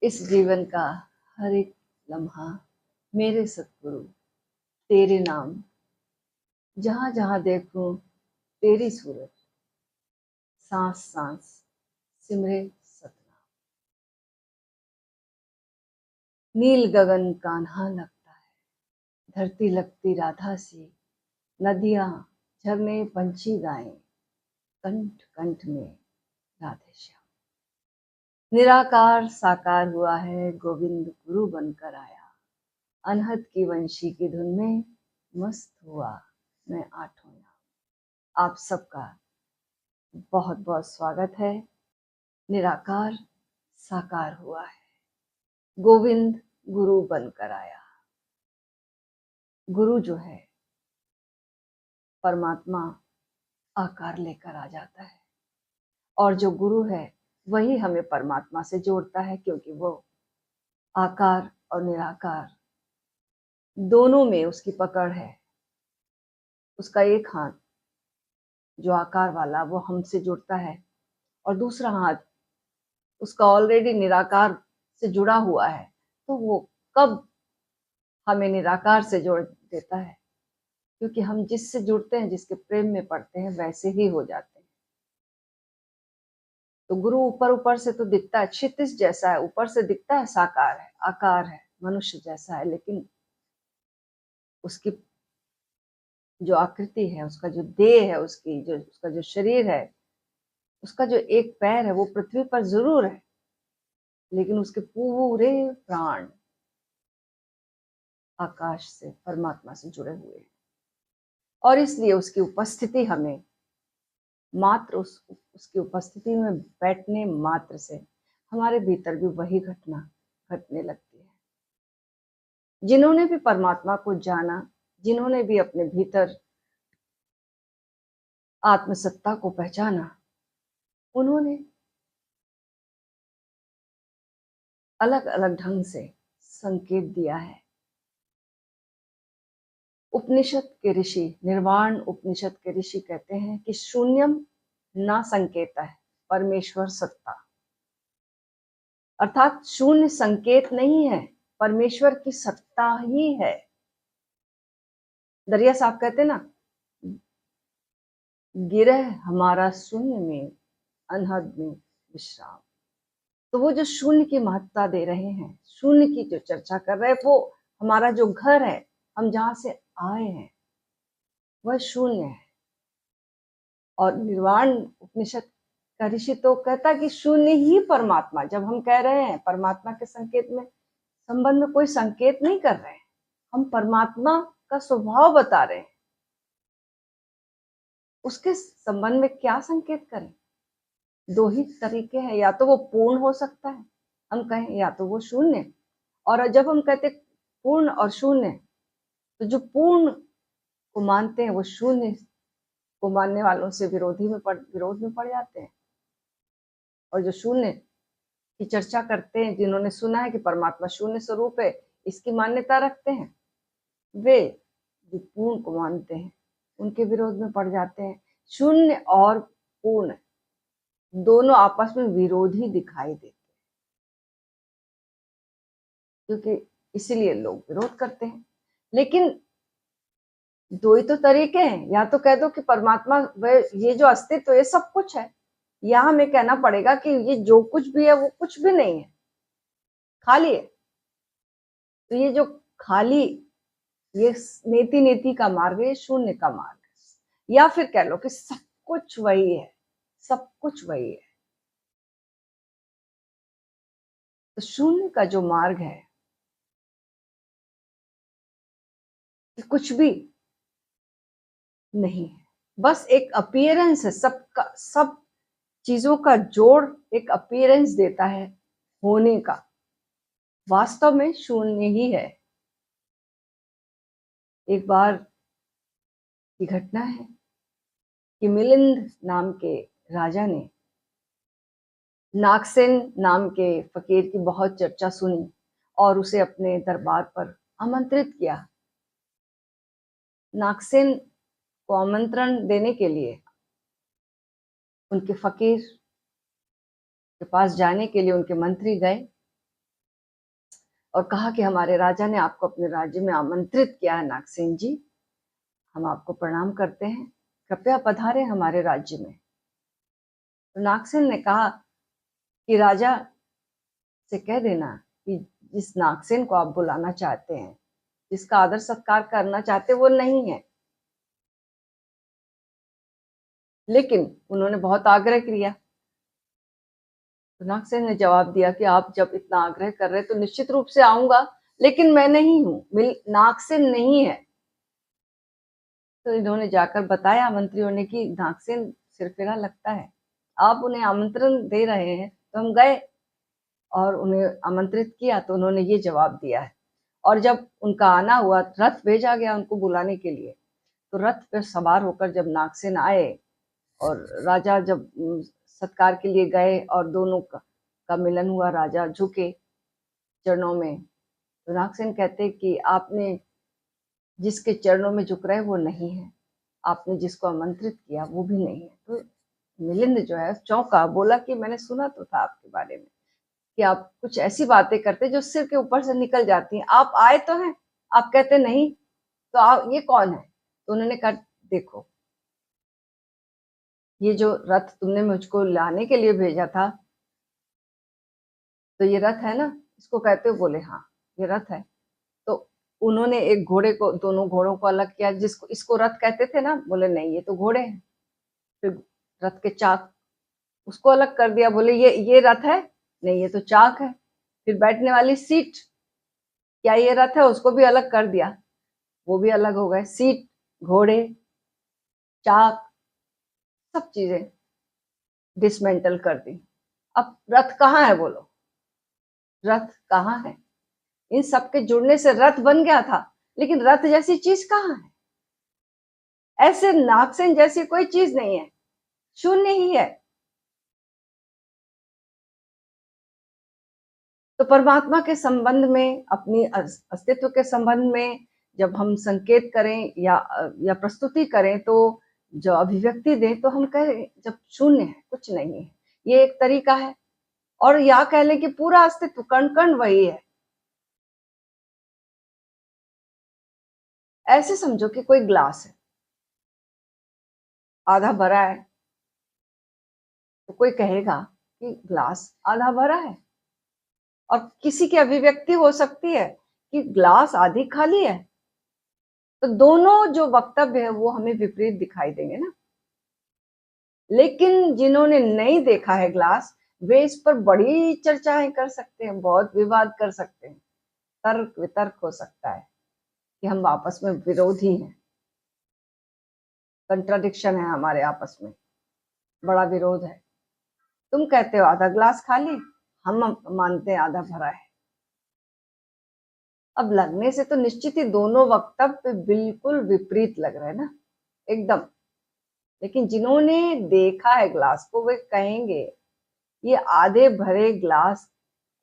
इस जीवन का हर एक लम्हा मेरे सतगुरु तेरे नाम, जहाँ जहाँ देखूं तेरी सूरत, सांस सांस सिमरे सतनाम। नील गगन कान्हा लगता है, धरती लगती राधा सी, नदियां झरने पंछी गाएं, कंठ कंठ में राधे श्याम। निराकार साकार हुआ है, गोविंद गुरु बनकर आया, अनहद की वंशी की धुन में मस्त हुआ मैं आठों नाम। आप सबका बहुत बहुत स्वागत है। निराकार साकार हुआ है, गोविंद गुरु बनकर आया। गुरु जो है परमात्मा आकार लेकर आ जाता है, और जो गुरु है वही हमें परमात्मा से जोड़ता है, क्योंकि वो आकार और निराकार दोनों में उसकी पकड़ है। उसका एक हाथ जो आकार वाला वो हमसे जुड़ता है, और दूसरा हाथ उसका ऑलरेडी निराकार से जुड़ा हुआ है। तो वो कब हमें निराकार से जोड़ देता है? क्योंकि हम जिससे जुड़ते हैं, जिसके प्रेम में पड़ते हैं, वैसे ही हो जाते हैं। तो गुरु ऊपर ऊपर से तो दिखता है, क्षितिज जैसा है, ऊपर से दिखता है साकार है, आकार है, मनुष्य जैसा है, लेकिन उसकी जो आकृति है, उसका जो देह है, उसका जो शरीर है, उसका जो एक पैर है, वो पृथ्वी पर जरूर है, लेकिन उसके पूरे प्राण आकाश से, परमात्मा से जुड़े हुए हैं। और इसलिए उसकी उपस्थिति हमें मात्र उसकी उपस्थिति में बैठने मात्र से हमारे भीतर भी वही घटना घटने लगती है। जिन्होंने भी परमात्मा को जाना, जिन्होंने भी अपने भीतर आत्मसत्ता को पहचाना, उन्होंने अलग अलग ढंग से संकेत दिया है। उपनिषद के ऋषि, निर्वाण उपनिषद के ऋषि कहते हैं कि शून्यम ना संकेत है परमेश्वर सत्ता, अर्थात शून्य संकेत नहीं है, परमेश्वर की सत्ता ही है। दरिया साहब कहते ना, गिरह हमारा शून्य में, अनहद में विश्राम। तो वो जो शून्य की महत्ता दे रहे हैं, शून्य की जो चर्चा कर रहे हैं, वो हमारा जो घर है, हम जहां से आए हैं, वह शून्य है। और निर्वाण उपनिषद का ऋषि तो कहता कि शून्य ही परमात्मा। जब हम कह रहे हैं परमात्मा के संकेत में, संबंध में कोई संकेत नहीं कर रहे हैं, हम परमात्मा का स्वभाव बता रहे हैं। उसके संबंध में क्या संकेत करें? दो ही तरीके हैं, या तो वो पूर्ण हो सकता है, हम कहें, या तो वो शून्य। और जब हम कहते पूर्ण और शून्य, तो जो पूर्ण को मानते हैं वो शून्य को मानने वालों से विरोध में पड़ जाते हैं। और जो शून्य की चर्चा करते हैं, जिन्होंने सुना है कि परमात्मा शून्य स्वरूप है, इसकी मान्यता रखते हैं, वे जो पूर्ण को मानते हैं उनके विरोध में पड़ जाते हैं। शून्य और पूर्ण दोनों आपस में विरोधी दिखाई देते हैं, क्योंकि इसीलिए लोग विरोध करते हैं। लेकिन दो ही तो तरीके हैं, या तो कह दो कि परमात्मा वह, ये जो अस्तित्व ये सब कुछ है, या हमें कहना पड़ेगा कि ये जो कुछ भी है वो कुछ भी नहीं है, खाली है। तो ये जो खाली, ये नेति नेति का मार्ग है, शून्य का मार्ग है। या फिर कह लो कि सब कुछ वही है, सब कुछ वही है। तो शून्य का जो मार्ग है, कुछ भी नहीं है, बस एक अपीयरेंस है। सबका, सब चीजों का जोड़ एक अपीयरेंस देता है होने का, वास्तव में शून्य ही है। एक बार की घटना है कि मिलिंद नाम के राजा ने नागसेन नाम के फकीर की बहुत चर्चा सुनी और उसे अपने दरबार पर आमंत्रित किया। नागसेन को आमंत्रण देने के लिए उनके फकीर के पास जाने के लिए उनके मंत्री गए, और कहा कि हमारे राजा ने आपको अपने राज्य में आमंत्रित किया है नागसेन जी, हम आपको प्रणाम करते हैं, कृपया पधारे हमारे राज्य में। तो नागसेन ने कहा कि राजा से कह देना कि जिस नागसेन को आप बुलाना चाहते हैं, जिसका आदर सत्कार करना चाहते, वो नहीं है। लेकिन उन्होंने बहुत आग्रह किया। तो नागसेन ने जवाब दिया कि आप जब इतना आग्रह कर रहे तो निश्चित रूप से आऊंगा, लेकिन मैं नहीं हूं, नागसेन नहीं है। तो इन्होंने जाकर बताया मंत्रियों ने कि नागसेन सिरफिरा लगता है, आप उन्हें आमंत्रण दे रहे हैं। तो हम गए और उन्हें आमंत्रित किया, तो उन्होंने ये जवाब दिया है। और जब उनका आना हुआ, रथ भेजा गया उनको बुलाने के लिए, तो रथ पर सवार होकर जब नागसेन आए और राजा जब सत्कार के लिए गए और दोनों का मिलन हुआ, राजा झुके चरणों में, तो नागसेन कहते कि आपने जिसके चरणों में झुक रहे वो नहीं है, आपने जिसको आमंत्रित किया वो भी नहीं है। तो मिलिंद जो है चौंका, बोला कि मैंने सुना तो था आपके बारे में कि आप कुछ ऐसी बातें करते जो सिर के ऊपर से निकल जाती हैं, आप आए तो हैं, आप कहते नहीं, तो आप ये कौन है? तो उन्होंने कहा देखो, ये जो रथ तुमने मुझको लाने के लिए भेजा था, तो ये रथ है ना, इसको कहते हो? बोले हाँ ये रथ है। तो उन्होंने एक घोड़े को, दोनों घोड़ों को अलग किया, जिसको इसको रथ कहते थे ना, बोले नहीं ये तो घोड़े हैं। फिर रथ के चाक, उसको अलग कर दिया, बोले ये रथ है, नहीं ये तो चाक है। फिर बैठने वाली सीट, क्या ये रथ है? उसको भी अलग कर दिया, वो भी अलग हो गए। सीट, घोड़े, चाक, सब चीजें डिसमेंटल कर दी। अब रथ कहाँ है? बोलो, रथ कहाँ है? इन सबके जुड़ने से रथ बन गया था, लेकिन रथ जैसी चीज कहाँ है? ऐसे नागसेन जैसी कोई चीज नहीं है, शून्य ही है। तो परमात्मा के संबंध में, अपनी अस्तित्व के संबंध में जब हम संकेत करें या प्रस्तुति करें, तो जो अभिव्यक्ति दें, तो हम कहें जब शून्य है, कुछ नहीं है, ये एक तरीका है। और या कह लें कि पूरा अस्तित्व, कण कण वही है। ऐसे समझो कि कोई ग्लास है, आधा भरा है, तो कोई कहेगा कि ग्लास आधा भरा है, और किसी की अभिव्यक्ति हो सकती है कि ग्लास आधी खाली है। तो दोनों जो वक्तव्य है वो हमें विपरीत दिखाई देंगे ना। लेकिन जिन्होंने नहीं देखा है ग्लास, वे इस पर बड़ी चर्चाएं कर सकते हैं, बहुत विवाद कर सकते हैं, तर्क वितर्क हो सकता है कि हम आपस में विरोधी हैं, कंट्राडिक्शन है हमारे आपस में, बड़ा विरोध है। तुम कहते हो आधा ग्लास खाली, हम मानते हैं आधा भरा है। अब लगने से तो निश्चित ही दोनों वक्तव्य बिल्कुल विपरीत लग रहे हैं ना, एकदम। लेकिन जिन्होंने देखा है ग्लास को, वे कहेंगे ये आधे भरे ग्लास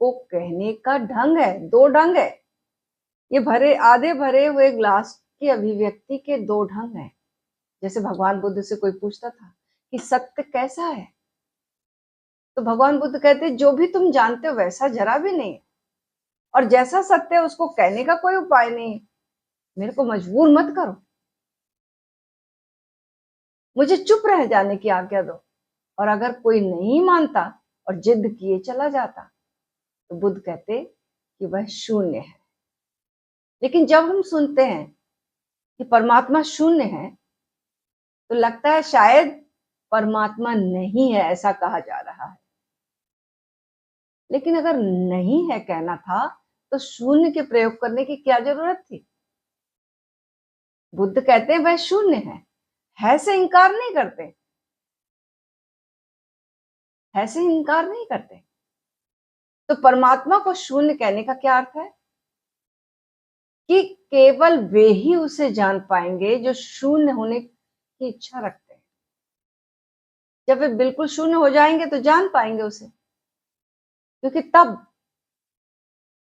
को कहने का ढंग है, दो ढंग है। ये आधे भरे हुए ग्लास की अभिव्यक्ति के दो ढंग हैं। जैसे भगवान बुद्ध से कोई पूछता था कि सत्य कैसा है, तो भगवान बुद्ध कहते जो भी तुम जानते हो वैसा जरा भी नहीं है, और जैसा सत्य है उसको कहने का कोई उपाय नहीं है। मेरे को मजबूर मत करो, मुझे चुप रह जाने की आज्ञा दो। और अगर कोई नहीं मानता और जिद किए चला जाता, तो बुद्ध कहते कि वह शून्य है। लेकिन जब हम सुनते हैं कि परमात्मा शून्य है, तो लगता है शायद परमात्मा नहीं है, ऐसा कहा जा रहा है। लेकिन अगर नहीं है कहना था, तो शून्य के प्रयोग करने की क्या जरूरत थी? बुद्ध कहते हैं वह शून्य है से इनकार नहीं करते, है से इनकार नहीं करते। तो परमात्मा को शून्य कहने का क्या अर्थ है? कि केवल वे ही उसे जान पाएंगे जो शून्य होने की इच्छा रखते हैं। जब वे बिल्कुल शून्य हो जाएंगे तो जान पाएंगे उसे, क्योंकि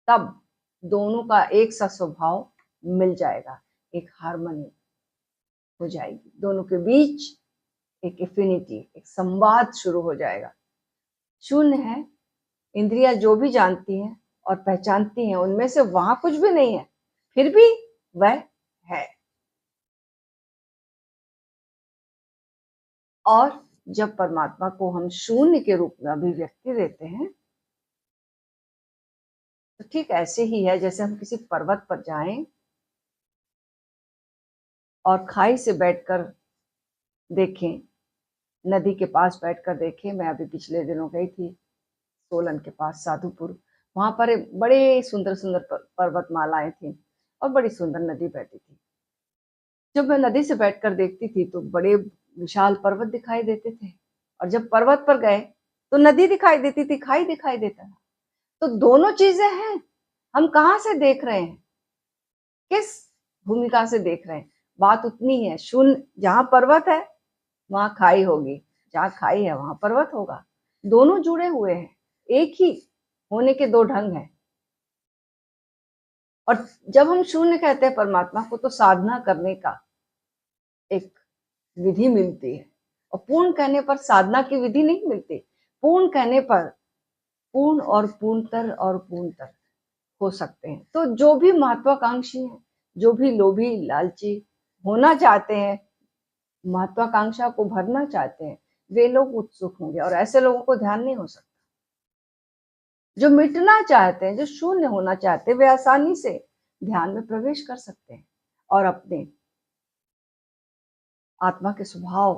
तब दोनों का एक सा स्वभाव मिल जाएगा, एक हार्मनी हो जाएगी, दोनों के बीच एक एफिनिटी, एक संवाद शुरू हो जाएगा। शून्य है, इंद्रियां जो भी जानती हैं और पहचानती हैं, उनमें से वहां कुछ भी नहीं है, फिर भी वह है। और जब परमात्मा को हम शून्य के रूप में अभिव्यक्ति देते हैं, तो ठीक ऐसे ही है जैसे हम किसी पर्वत पर जाएं और खाई से बैठकर देखें, नदी के पास बैठकर देखें। मैं अभी पिछले दिनों गई थी सोलन के पास साधुपुर, वहां पर बड़े सुंदर सुंदर पर्वतमालाएं थी और बड़ी सुंदर नदी बहती थी। जब मैं नदी से बैठकर देखती थी तो बड़े विशाल पर्वत दिखाई देते थे, और जब पर्वत पर गए तो नदी दिखाई देती थी, खाई दिखाई देता था। तो दोनों चीजें हैं, हम कहाँ से देख रहे हैं, किस भूमिका से देख रहे हैं? बात उतनी है, शून्य जहां पर्वत है वहां खाई होगी, जहां खाई है वहां पर्वत होगा। दोनों जुड़े हुए हैं, एक ही होने के दो ढंग हैं। और जब हम शून्य कहते हैं परमात्मा को, तो साधना करने का एक विधि मिलती है, और पूर्ण कहने पर साधना की विधि नहीं मिलती। पूर्ण कहने पर पूर्ण और पूर्णतर हो सकते हैं। तो जो भी महत्वाकांक्षी हैं, जो भी लोभी लालची होना चाहते हैं, महत्वाकांक्षा को भरना चाहते हैं, वे लोग उत्सुक होंगे, और ऐसे लोगों को ध्यान नहीं हो सकता। जो मिटना चाहते हैं, जो शून्य होना चाहते हैं, वे आसानी से ध्यान में प्रवेश कर सकते हैं और अपने आत्मा के स्वभाव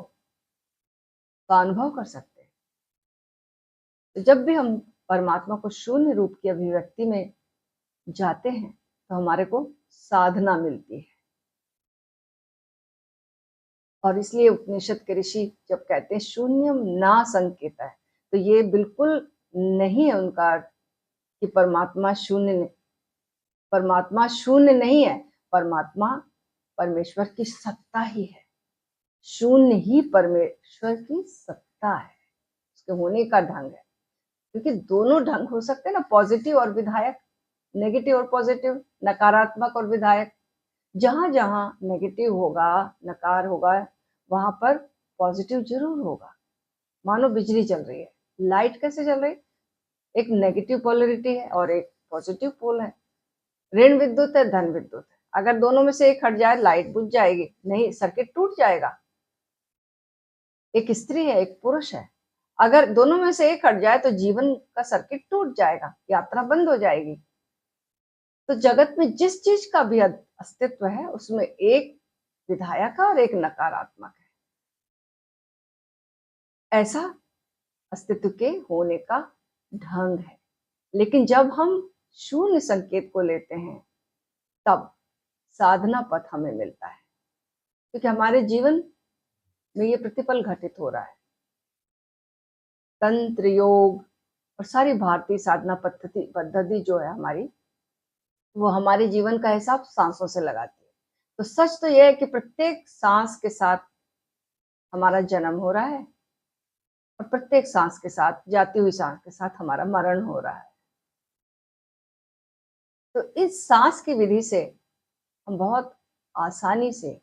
का अनुभव कर सकते हैं। तो जब भी हम परमात्मा को शून्य रूप की अभिव्यक्ति में जाते हैं, तो हमारे को साधना मिलती है। और इसलिए उपनिषद के ऋषि जब कहते हैं शून्यम ना संकेत है, तो ये बिल्कुल नहीं है उनका अर्थ कि परमात्मा शून्य नहीं है। परमात्मा परमेश्वर की सत्ता ही है, शून्य ही परमेश्वर की सत्ता है, उसके होने का ढंग है। क्योंकि दोनों ढंग हो सकते हैं ना, पॉजिटिव और विधायक, नेगेटिव और पॉजिटिव, नकारात्मक और विधायक। जहां जहां नेगेटिव होगा, नकार होगा, वहां पर पॉजिटिव जरूर होगा। मानो बिजली चल रही है, लाइट कैसे चल रही है? एक नेगेटिव पोलरिटी है और एक पॉजिटिव पोल है। ऋण विद्युत है, धन विद्युत है। अगर दोनों में से एक हट जाए, लाइट बुझ जाएगी? नहीं, सर्किट टूट जाएगा। एक स्त्री है, एक पुरुष है, अगर दोनों में से एक हट जाए तो जीवन का सर्किट टूट जाएगा, यात्रा बंद हो जाएगी। तो जगत में जिस चीज का भी अस्तित्व है, उसमें एक विधायक और एक नकारात्मक है। ऐसा अस्तित्व के होने का ढंग है। लेकिन जब हम शून्य संकेत को लेते हैं, तब साधना पथ हमें मिलता है, क्योंकि हमारे जीवन में ये प्रतिपल घटित हो रहा है। तंत्र, योग और सारी भारतीय साधना पद्धति जो है हमारी, वो हमारे जीवन का हिसाब सांसों से लगाती है। तो सच तो यह है कि प्रत्येक सांस के साथ हमारा जन्म हो रहा है, और प्रत्येक सांस के साथ, जाती हुई सांस के साथ हमारा मरण हो रहा है। तो इस सांस की विधि से हम बहुत आसानी से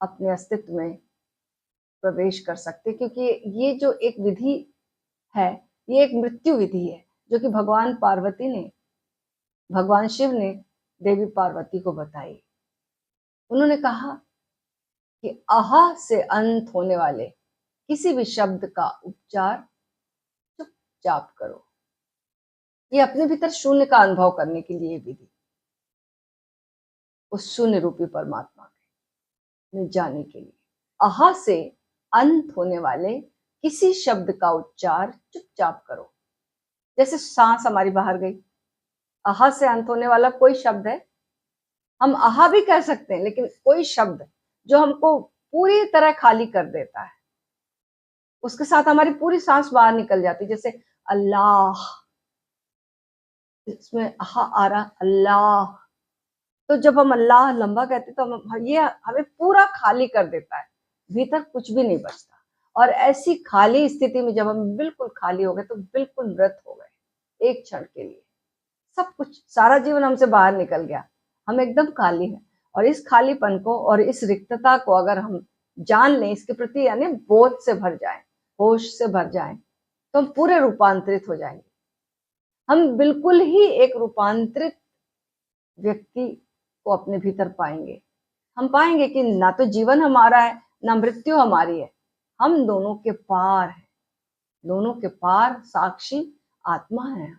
अपने अस्तित्व में प्रवेश कर सकते, क्योंकि ये जो एक विधि है, ये एक मृत्यु विधि है, जो कि भगवान शिव ने देवी पार्वती को बताई। उन्होंने कहा कि आहा से अंत होने वाले किसी भी शब्द का उच्चार चुपचाप करो। ये अपने भीतर शून्य का अनुभव करने के लिए विधि, उस शून्य रूपी परमात्मा में जाने के लिए। आहा से अंत होने वाले किसी शब्द का उच्चार चुपचाप करो। जैसे सांस हमारी बाहर गई, आहा से अंत होने वाला कोई शब्द है, हम आहा भी कह सकते हैं, लेकिन कोई शब्द जो हमको पूरी तरह खाली कर देता है, उसके साथ हमारी पूरी सांस बाहर निकल जाती है। जैसे अल्लाह, इसमें आहा आ रहा, अल्लाह। तो जब हम अल्लाह लंबा कहते तो ये हमें पूरा खाली कर देता है, भीतर कुछ भी नहीं बचता। और ऐसी खाली स्थिति में जब हम बिल्कुल खाली हो गए, तो बिल्कुल मृत हो गए एक क्षण के लिए। सब कुछ, सारा जीवन हमसे बाहर निकल गया, हम एकदम खाली हैं। और इस खालीपन को और इस रिक्तता को अगर हम जान लें, इसके प्रति यानी बोध से भर जाएं, होश से भर जाएं, तो हम पूरे रूपांतरित हो जाएंगे। हम बिल्कुल ही एक रूपांतरित व्यक्ति को अपने भीतर पाएंगे। हम पाएंगे कि ना तो जीवन हमारा है, ना मृत्यु हमारी है, हम दोनों के पार है, दोनों के पार साक्षी आत्मा है।